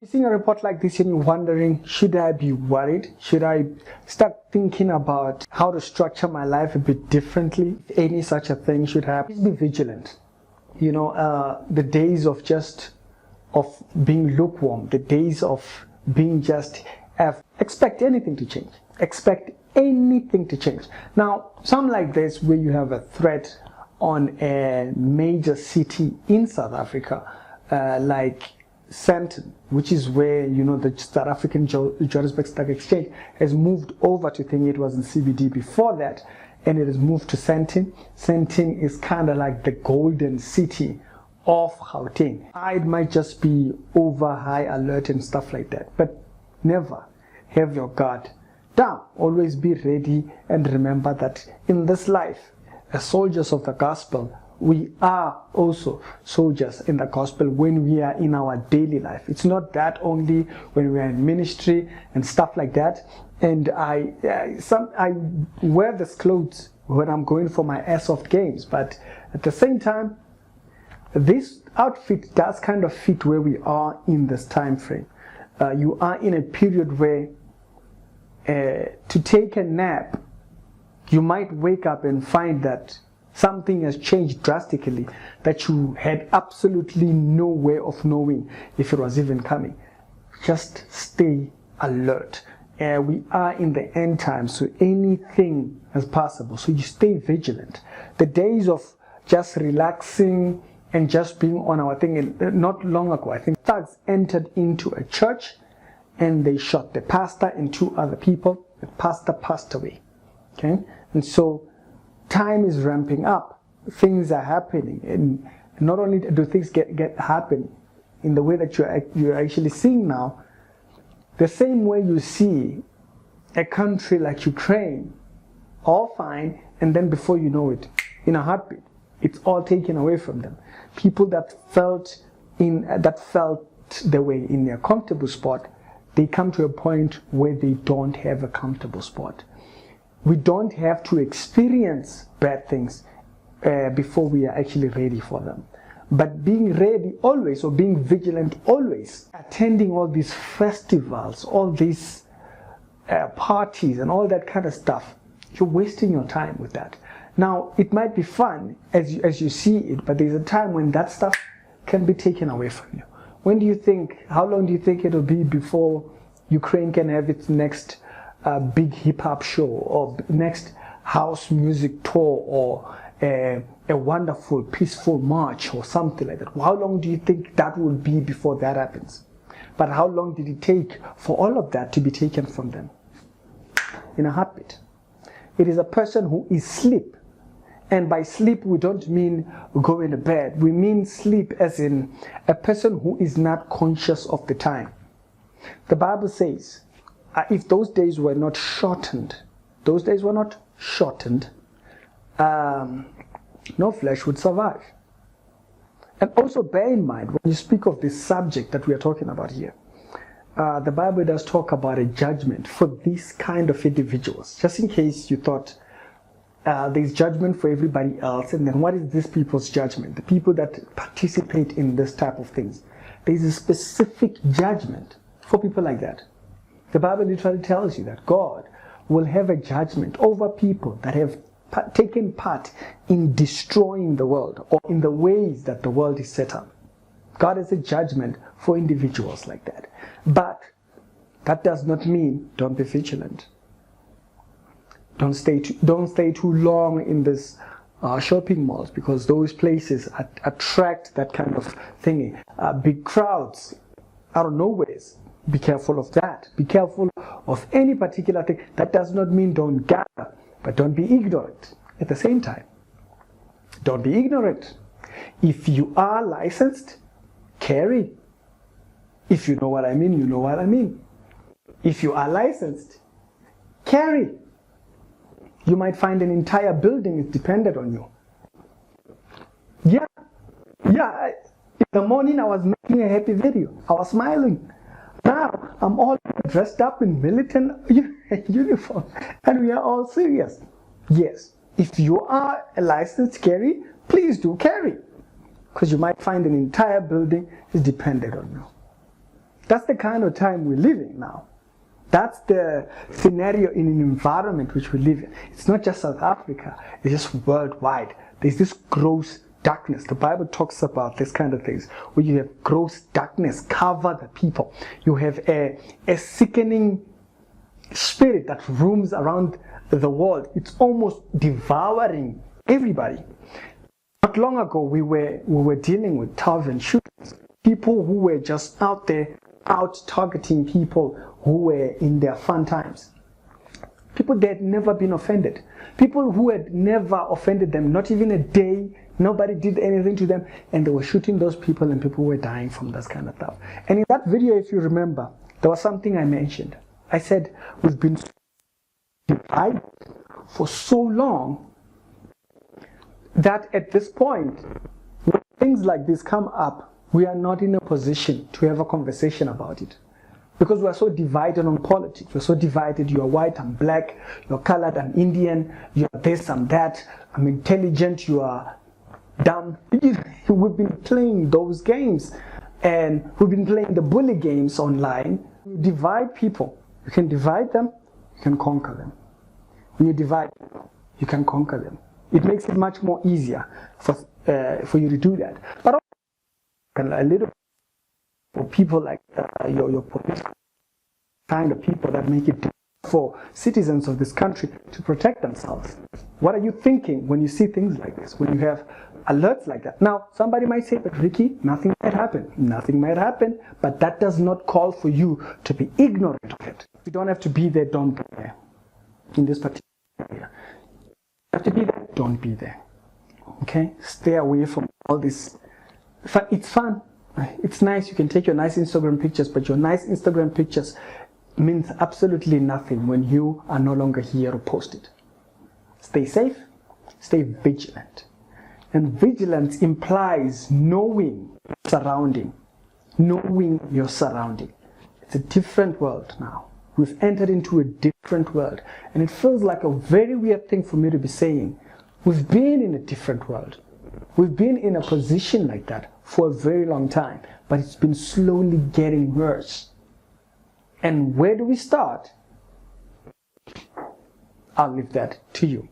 Seeing a report like this and you're wondering, should I be worried? Should I start thinking about how to structure my life a bit differently? If any such a thing should happen, please be vigilant. The days of being lukewarm, the days of being just, expect anything to change. Expect anything to change. Now, something like this, where you have a threat on a major city in South Africa, like Sandton, which is where the South African Johannesburg Stock Exchange has moved over to think it was in CBD before that, and it has moved to Sandton. Sandton is kind of like the golden city of Gauteng. It might just be over high alert and stuff like that, but never have your guard down. Always be ready, and remember that in this life, as soldiers of the gospel, we are also soldiers in the gospel when we are in our daily life. It's not that only when we are in ministry and stuff like that. And I wear this clothes when I'm going for my airsoft games, but at the same time, this outfit does kind of fit where we are in this time frame. You are in a period where to take a nap, you might wake up and find that something has changed drastically that you had absolutely no way of knowing if it was even coming. Just stay alert. We are in the end times, so anything is possible. So you stay vigilant. The days of just relaxing and just being on our thing, and not long ago, I think thugs entered into a church and they shot the pastor and 2 other people. The pastor passed away. Okay, and so time is ramping up. Things are happening, and not only do things happen in the way that you're actually seeing now, the same way you see a country like Ukraine all fine, and then before you know it, in a heartbeat, it's all taken away from them. People that felt the way in their comfortable spot, they come to a point where they don't have a comfortable spot. We don't have to experience bad things before we are actually ready for them. But being ready always, or being vigilant always, attending all these festivals, all these parties and all that kind of stuff, you're wasting your time with that. Now, it might be fun as you see it, but there's a time when that stuff can be taken away from you. How long do you think it'll be before Ukraine can have its next big hip-hop show, or next house music tour, or a wonderful peaceful march or something like that? How long do you think that will be before that happens? But how long did it take for all of that to be taken from them? In a heartbeat. It is a person who is asleep. And by sleep, we don't mean going to bed. We mean sleep as in a person who is not conscious of the time. The Bible says, if those days were not shortened, no flesh would survive. And also bear in mind, when you speak of this subject that we are talking about here, the Bible does talk about a judgment for these kind of individuals. Just in case you thought there's judgment for everybody else, and then what is this people's judgment? The people that participate in this type of things. There's a specific judgment for people like that. The Bible literally tells you that God will have a judgment over people that have taken part in destroying the world, or in the ways that the world is set up. God has a judgment for individuals like that. But that does not mean don't be vigilant. Don't stay too long in this shopping malls, because those places attract that kind of thingy. Big crowds out of nowhere. Be careful of that. Be careful of any particular thing. That does not mean don't gather, but don't be ignorant at the same time. Don't be ignorant. If you are licensed, carry. If you know what I mean, you know what I mean. If you are licensed, carry. You might find an entire building is dependent on you. Yeah. In the morning I was making a happy video. I was smiling. Now I'm all dressed up in militant uniform, and we are all serious. Yes, if you are a licensed carry, please do carry, because you might find an entire building is dependent on you. That's the kind of time we live in now. That's the scenario in an environment which we live in. It's not just South Africa, it's just worldwide. There's this gross darkness. The Bible talks about this kind of things, where you have gross darkness cover the people. You have a sickening spirit that roams around the world. It's almost devouring everybody. Not long ago, we were dealing with targeted shooters, people who were just out there, out targeting people who were in their fun times. People that had never been offended. People who had never offended them, not even a day, nobody did anything to them, and they were shooting those people and people were dying from this kind of stuff. And in that video, if you remember, there was something I mentioned. I said, we've been divided for so long that at this point, when things like this come up, we are not in a position to have a conversation about it. Because we are so divided on politics. We're so divided. You are white, I'm black. You're colored, I'm Indian. You are this, I'm that. I'm intelligent, you are dumb. We've been playing those games. And we've been playing the bully games online. You divide people. You can divide them, you can conquer them. When you divide them, you can conquer them. It makes it much more easier for you to do that. But also, a little for people like your political kind of people that make it difficult for citizens of this country to protect themselves. What are you thinking when you see things like this, when you have alerts like that? Now, somebody might say, but Ricky, nothing might happen. Nothing might happen, but that does not call for you to be ignorant of it. You don't have to be there, don't be there. In this particular area. You have to be there, don't be there. Okay? Stay away from all this. It's fun. It's nice. You can take your nice Instagram pictures, but your nice Instagram pictures means absolutely nothing when you are no longer here to post it. Stay safe, stay vigilant. And vigilance implies knowing your surrounding. Knowing your surrounding. It's a different world now. We've entered into a different world. And it feels like a very weird thing for me to be saying. We've been in a different world. We've been in a position like that for a very long time. But it's been slowly getting worse. And where do we start? I'll leave that to you.